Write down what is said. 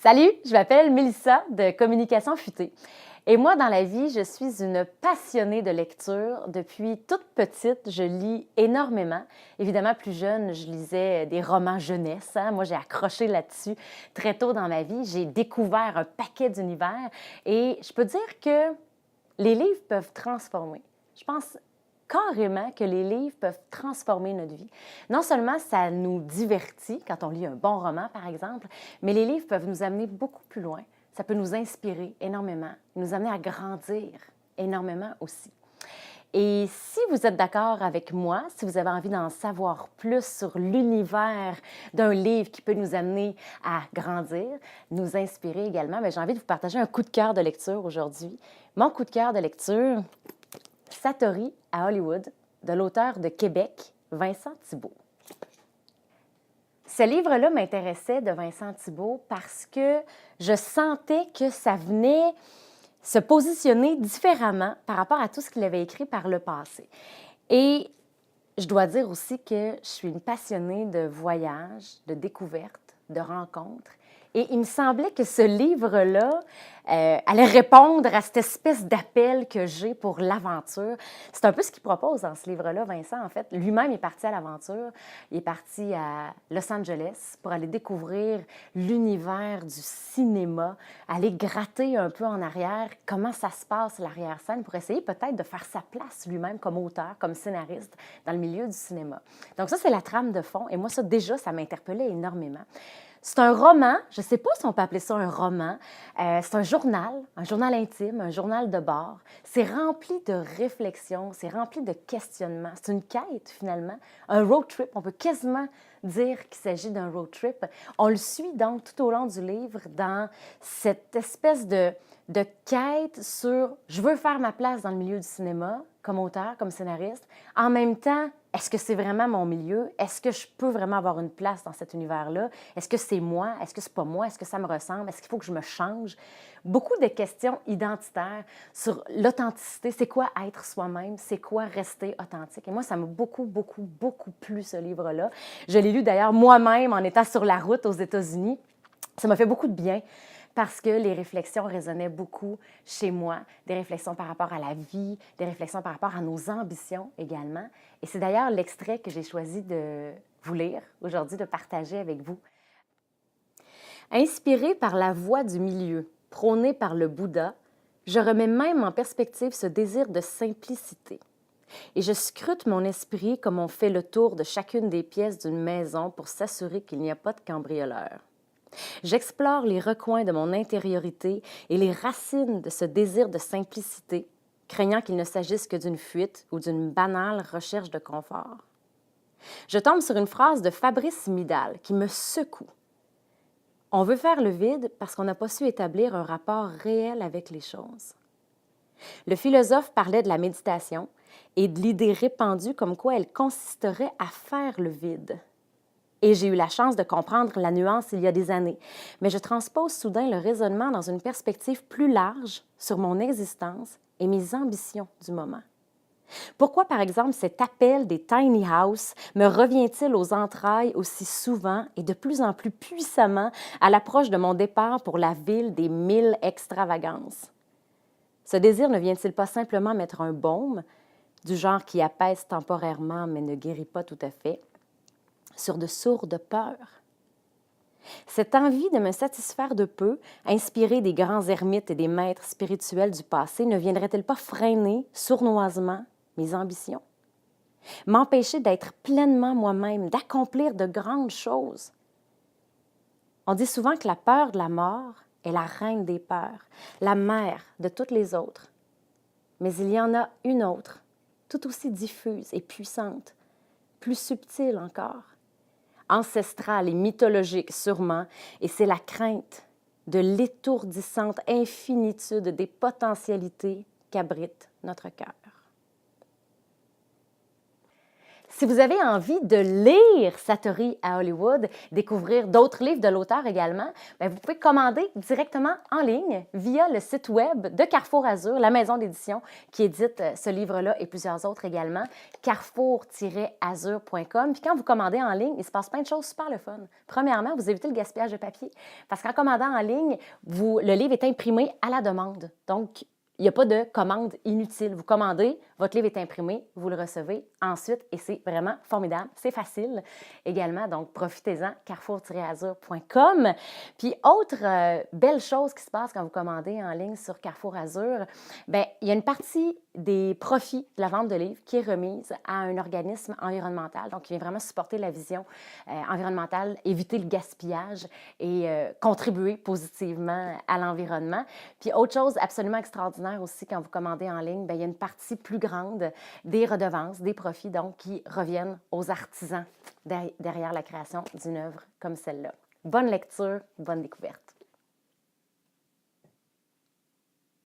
Salut, je m'appelle Mélissa de Communication Futée. Et moi, dans la vie, je suis une passionnée de lecture. Depuis toute petite, je lis énormément. Évidemment, plus jeune, je lisais des romans jeunesse. Moi, j'ai accroché là-dessus très tôt dans ma vie. J'ai découvert un paquet d'univers et je peux dire que les livres peuvent transformer. Je pense carrément que les livres peuvent transformer notre vie. Non seulement ça nous divertit quand on lit un bon roman, par exemple, mais les livres peuvent nous amener beaucoup plus loin. Ça peut nous inspirer énormément, nous amener à grandir énormément aussi. Et si vous êtes d'accord avec moi, si vous avez envie d'en savoir plus sur l'univers d'un livre qui peut nous amener à grandir, nous inspirer également, j'ai envie de vous partager un coup de cœur de lecture aujourd'hui. Mon coup de cœur de lecture, Satori à Hollywood, de l'auteur de Québec, Vincent Thibault. Ce livre-là m'intéressait de Vincent Thibault parce que je sentais que ça venait se positionner différemment par rapport à tout ce qu'il avait écrit par le passé. Et je dois dire aussi que je suis une passionnée de voyages, de découvertes, de rencontres. Et il me semblait que ce livre-là allait répondre à cette espèce d'appel que j'ai pour l'aventure. C'est un peu ce qu'il propose dans ce livre-là, Vincent, en fait. Lui-même est parti à l'aventure. Il est parti à Los Angeles pour aller découvrir l'univers du cinéma, aller gratter un peu en arrière comment ça se passe, l'arrière-scène, pour essayer peut-être de faire sa place lui-même comme auteur, comme scénariste dans le milieu du cinéma. Donc ça, c'est la trame de fond. Et moi, ça, déjà, ça m'interpellait énormément. C'est un roman, je ne sais pas si on peut appeler ça un roman, c'est un journal intime, un journal de bord. C'est rempli de réflexions, c'est rempli de questionnements. C'est une quête, finalement, un road trip. On peut quasiment dire qu'il s'agit d'un road trip. On le suit donc tout au long du livre dans cette espèce de quête sur « je veux faire ma place dans le milieu du cinéma », comme auteur, comme scénariste. En même temps, est-ce que c'est vraiment mon milieu? Est-ce que je peux vraiment avoir une place dans cet univers-là? Est-ce que c'est moi? Est-ce que c'est pas moi? Est-ce que ça me ressemble? Est-ce qu'il faut que je me change? Beaucoup de questions identitaires sur l'authenticité. C'est quoi être soi-même? C'est quoi rester authentique? Et moi, ça m'a beaucoup plu, ce livre-là. Je l'ai lu d'ailleurs moi-même en étant sur la route aux États-Unis. Ça m'a fait beaucoup de bien parce que les réflexions résonnaient beaucoup chez moi, des réflexions par rapport à la vie, des réflexions par rapport à nos ambitions également. Et c'est d'ailleurs l'extrait que j'ai choisi de vous lire aujourd'hui, de partager avec vous. Inspiré par la voie du milieu, prônée par le Bouddha, je remets même en perspective ce désir de simplicité. Et je scrute mon esprit comme on fait le tour de chacune des pièces d'une maison pour s'assurer qu'il n'y a pas de cambrioleur. J'explore les recoins de mon intériorité et les racines de ce désir de simplicité, craignant qu'il ne s'agisse que d'une fuite ou d'une banale recherche de confort. Je tombe sur une phrase de Fabrice Midal qui me secoue. On veut faire le vide parce qu'on n'a pas su établir un rapport réel avec les choses. Le philosophe parlait de la méditation et de l'idée répandue comme quoi elle consisterait à faire le vide. Et j'ai eu la chance de comprendre la nuance il y a des années. Mais je transpose soudain le raisonnement dans une perspective plus large sur mon existence et mes ambitions du moment. Pourquoi, par exemple, cet appel des tiny house me revient-il aux entrailles aussi souvent et de plus en plus puissamment à l'approche de mon départ pour la ville des 1000 extravagances? Ce désir ne vient-il pas simplement mettre un baume, du genre qui apaise temporairement mais ne guérit pas tout à fait, sur de sourdes peurs? Cette envie de me satisfaire de peu, inspirée des grands ermites et des maîtres spirituels du passé, ne viendrait-elle pas freiner sournoisement mes ambitions? M'empêcher d'être pleinement moi-même, d'accomplir de grandes choses? On dit souvent que la peur de la mort est la reine des peurs, la mère de toutes les autres. Mais il y en a une autre, tout aussi diffuse et puissante, plus subtile encore, ancestrale et mythologique sûrement, et c'est la crainte de l'étourdissante infinitude des potentialités qu'abrite notre cœur. Si vous avez envie de lire Satori à Hollywood, découvrir d'autres livres de l'auteur également, bien, vous pouvez commander directement en ligne via le site web de Carrefour Azur, la maison d'édition qui édite ce livre-là et plusieurs autres également, carrefour-azur.com. Puis quand vous commandez en ligne, il se passe plein de choses super le fun. Premièrement, vous évitez le gaspillage de papier parce qu'en commandant en ligne, le livre est imprimé à la demande. Donc, il n'y a pas de commande inutile. Vous commandez, votre livre est imprimé, vous le recevez ensuite et c'est vraiment formidable. C'est facile également, donc profitez-en, carrefour-azur.com. Puis autre belle chose qui se passe quand vous commandez en ligne sur Carrefour Azur, bien, il y a une partie des profits de la vente de livres qui est remise à un organisme environnemental, donc qui vient vraiment supporter la vision environnementale, éviter le gaspillage et contribuer positivement à l'environnement. Puis autre chose absolument extraordinaire aussi quand vous commandez en ligne, bien, il y a une partie plus grande des redevances, des profits donc qui reviennent aux artisans derrière la création d'une œuvre comme celle-là. Bonne lecture, bonne découverte.